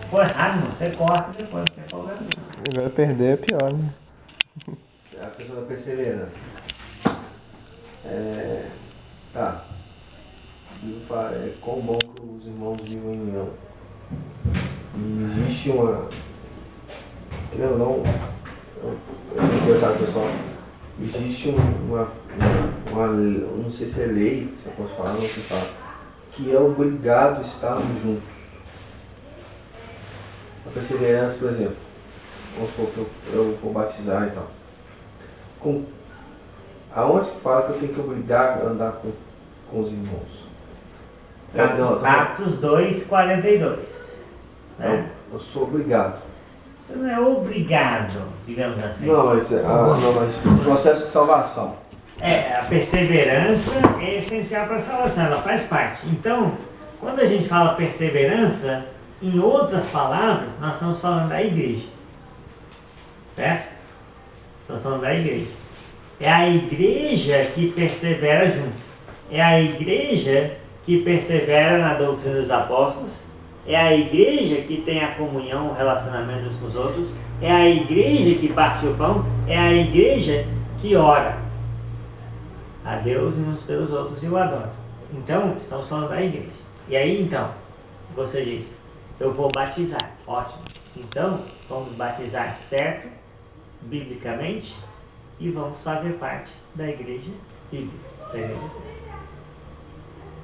for errado, você corta depois, não tem problema. Agora perder é pior, né? A questão da perseverança. Tá. É quão bom que os irmãos vivam em união. E existe uma. Querendo ou não, eu vou conversar com o pessoal. Existe uma. Não sei se é lei, se eu posso falar, não sei se fala. Que é obrigado a estarmos juntos. A perseverança, por exemplo. Vamos supor que eu vou batizar e tal. Aonde que fala que eu tenho que obrigar a andar com os irmãos? Atos 2:42. Né? Eu sou obrigado. Você não é obrigado, digamos assim. Não, mas o processo de salvação. A perseverança é essencial para a salvação, ela faz parte. Então, quando a gente fala perseverança, em outras palavras, nós estamos falando da igreja. Certo? Estamos falando da igreja. É a igreja que persevera junto. É a igreja que persevera na doutrina dos apóstolos. É a igreja que tem a comunhão, o relacionamento uns com os outros. É a igreja que parte o pão. É a igreja que ora a Deus e uns pelos outros e o adora. Então, estamos falando da igreja. E aí, então, você diz, eu vou batizar. Ótimo. Então, vamos batizar certo, biblicamente, e vamos fazer parte da igreja bíblica, da igreja certa.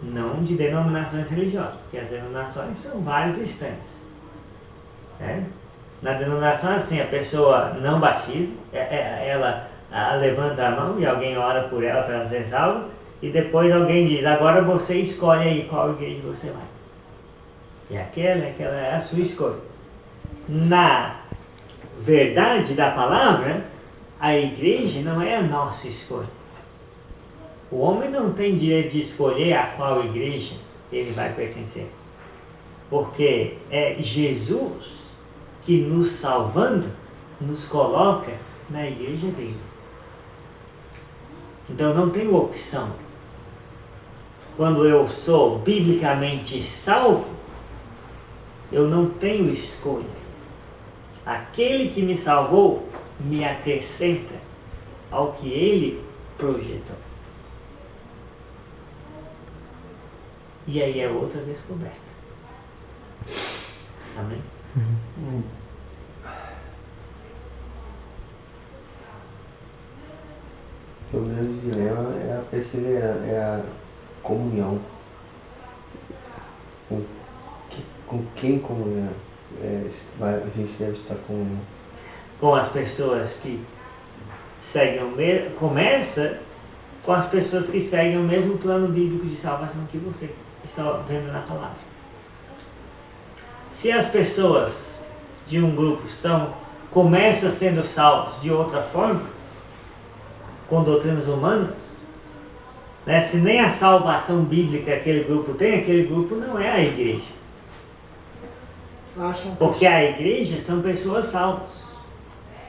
Não de denominações religiosas, porque as denominações são vários extremos. Né? Na denominação, assim, a pessoa não batiza, ela levanta a mão e alguém ora por ela para ela ser salva, e depois alguém diz, agora você escolhe aí qual igreja você vai. E aquela é a sua escolha. Na verdade da palavra, a igreja não é a nossa escolha. O homem não tem direito de escolher a qual igreja ele vai pertencer. Porque é Jesus que nos salvando, nos coloca na igreja dele. Então não tem opção. Quando eu sou biblicamente salvo, eu não tenho escolha. Aquele que me salvou me acrescenta ao que ele projetou. E aí é outra descoberta. Amém? O grande dilema é a perseverança, é a comunhão. Com quem comunhar? A gente deve estar comunhão. Com as pessoas que seguem o mesmo. Começa com as pessoas que seguem o mesmo plano bíblico de salvação que você está vendo na palavra. Se as pessoas de um grupo começam sendo salvos de outra forma, com doutrinas humanas, né? Se nem a salvação bíblica aquele grupo tem, aquele grupo não é a igreja. Porque a igreja são pessoas salvas.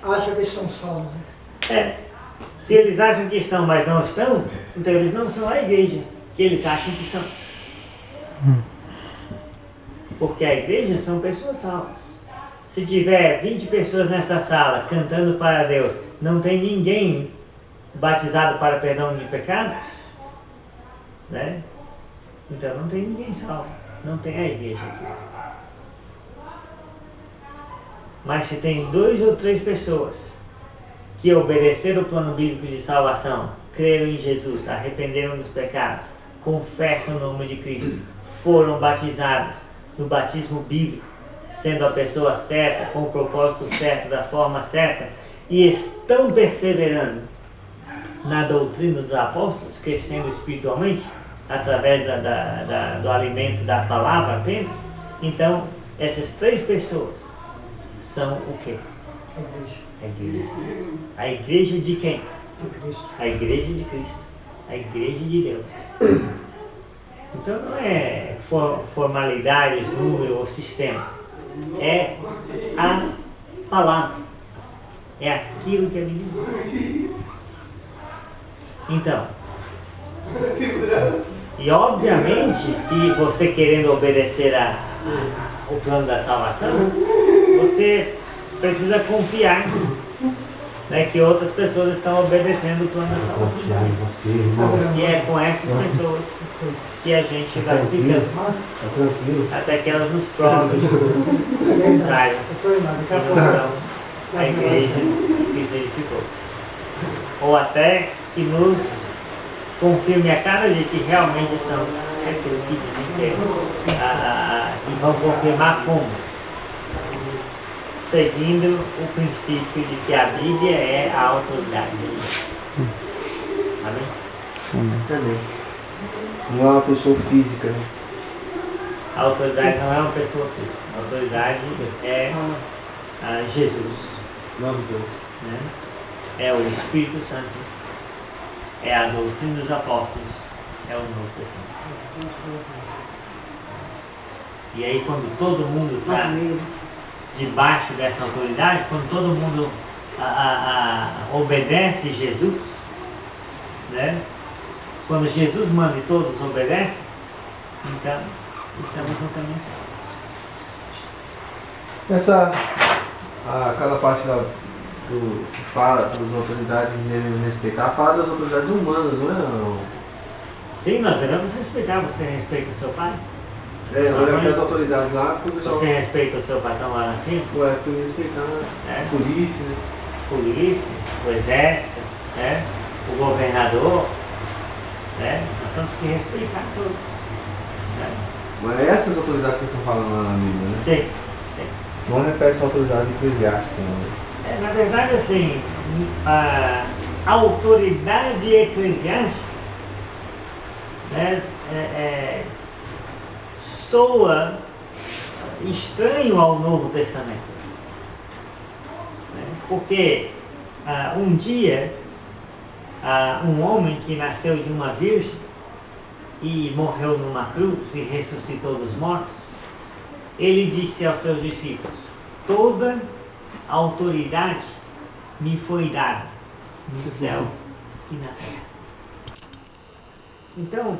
Acha que estão salvos, né? Se eles acham que estão, mas não estão, então eles não são a igreja que eles acham que são. Porque a igreja são pessoas salvas. Se tiver 20 pessoas nessa sala cantando para Deus, não tem ninguém batizado para perdão de pecados, né? Então não tem ninguém salvo. Não tem a igreja aqui. Mas se tem 2 ou 3 pessoas que obedeceram o plano bíblico de salvação, creram em Jesus, arrependeram dos pecados, confessam o nome de Cristo, foram batizados no batismo bíblico, sendo a pessoa certa, com o propósito certo, da forma certa, e estão perseverando na doutrina dos apóstolos, crescendo espiritualmente, através do alimento da palavra apenas, então essas 3 pessoas são o quê? A igreja. A igreja de quem? De Cristo. A igreja de Cristo. A igreja de Deus. Então não é formalidades, número ou sistema. É a palavra. É aquilo que a Bíblia diz. Então, e obviamente que você querendo obedecer o plano da salvação, você precisa confiar, né, que outras pessoas estão obedecendo o plano da salvação. E é com essas pessoas que a gente vai ficando, até que elas nos provem o contrário, que não são a igreja que se edificou. Ou até que nos confirme a cada dia que realmente são aquilo que dizem ser, e vão confirmar como? Seguindo o princípio de que a Bíblia é a autoridade. Amém? Também. Não é uma pessoa física, né? A autoridade não é uma pessoa física. A autoridade é Jesus. Né? É o Espírito Santo. É a doutrina dos apóstolos. É o Novo Testamento. E aí quando todo mundo está debaixo dessa autoridade, quando todo mundo obedece Jesus, né? Quando Jesus manda e todos obedecem, então estamos no caminho certo. Aquela parte que fala das autoridades que devem respeitar, fala das autoridades humanas, não é? Não? Sim, nós devemos respeitar. Você respeita o seu pai? Olha as autoridades lá, porque o pessoal... Você respeita o seu patrão lá na cima? Ué, tu ia respeitar a polícia, né? Polícia, o exército, né? O governador, né? Nós temos que respeitar todos. Né? Mas essas autoridades que vocês estão falando lá na Bíblia, né? Sim. Não refere-se à autoridade eclesiástica, né? Na verdade, assim, a autoridade eclesiástica, né, soa estranho ao Novo Testamento. Né? Porque um dia, um homem que nasceu de uma virgem e morreu numa cruz e ressuscitou dos mortos, ele disse aos seus discípulos: toda a autoridade me foi dada no céu e na terra. Então,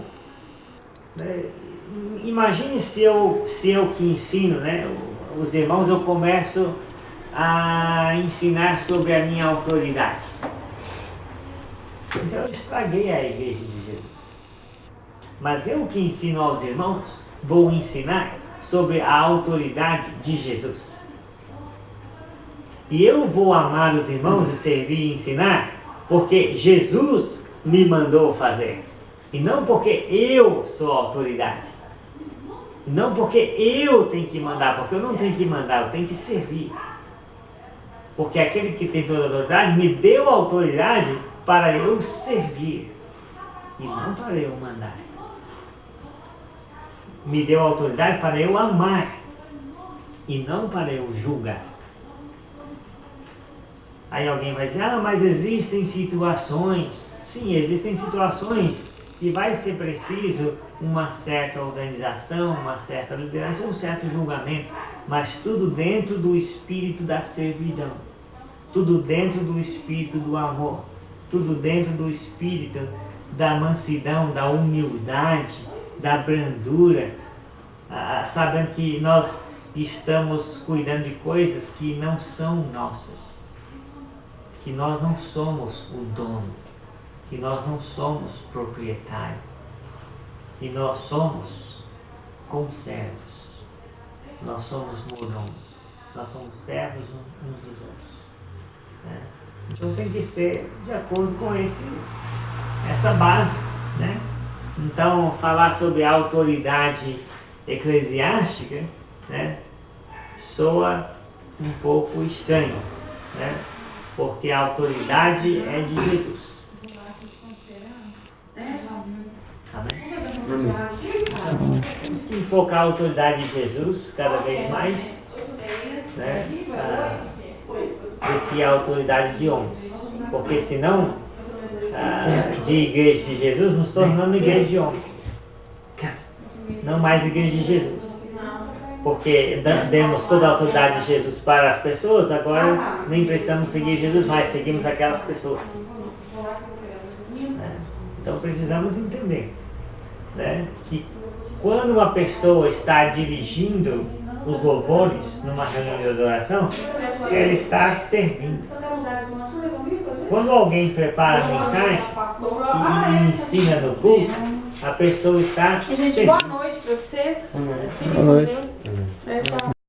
imagine se eu que ensino, né, os irmãos, eu começo a ensinar sobre a minha autoridade. Então eu estraguei a igreja de Jesus. Mas eu que ensino aos irmãos, vou ensinar sobre a autoridade de Jesus. E eu vou amar os irmãos e servir e ensinar porque Jesus me mandou fazer. E não porque eu sou a autoridade. Não porque eu tenho que mandar, porque eu não tenho que mandar, eu tenho que servir. Porque aquele que tem toda a autoridade me deu a autoridade para eu servir e não para eu mandar. Me deu a autoridade para eu amar e não para eu julgar. Aí alguém vai dizer: mas existem situações. Sim, existem situações que vai ser preciso uma certa organização, uma certa liderança, um certo julgamento, mas tudo dentro do espírito da servidão, tudo dentro do espírito do amor, tudo dentro do espírito da mansidão, da humildade, da brandura, sabendo que nós estamos cuidando de coisas que não são nossas, que nós não somos o dono, que nós não somos proprietário, que nós somos conservos, nós somos mordomos, nós somos servos uns dos outros. Né? Então tem que ser de acordo com essa base. Né? Então falar sobre a autoridade eclesiástica, né, soa um pouco estranho, né? Porque a autoridade é de Jesus. Amém? Temos que enfocar a autoridade de Jesus cada vez mais, né, do que a autoridade de homens. Porque senão, de igreja de Jesus, nos tornamos igreja de homens. Não mais igreja de Jesus. Porque demos toda a autoridade de Jesus para as pessoas, agora nem precisamos seguir Jesus, mas seguimos aquelas pessoas. Então precisamos entender, né, que quando uma pessoa está dirigindo os louvores numa reunião de adoração, ela está servindo. Quando alguém prepara a mensagem e ensina no culto, a pessoa está Gente, servindo. boa noite pra vocês. Boa noite. Fiquem com Deus.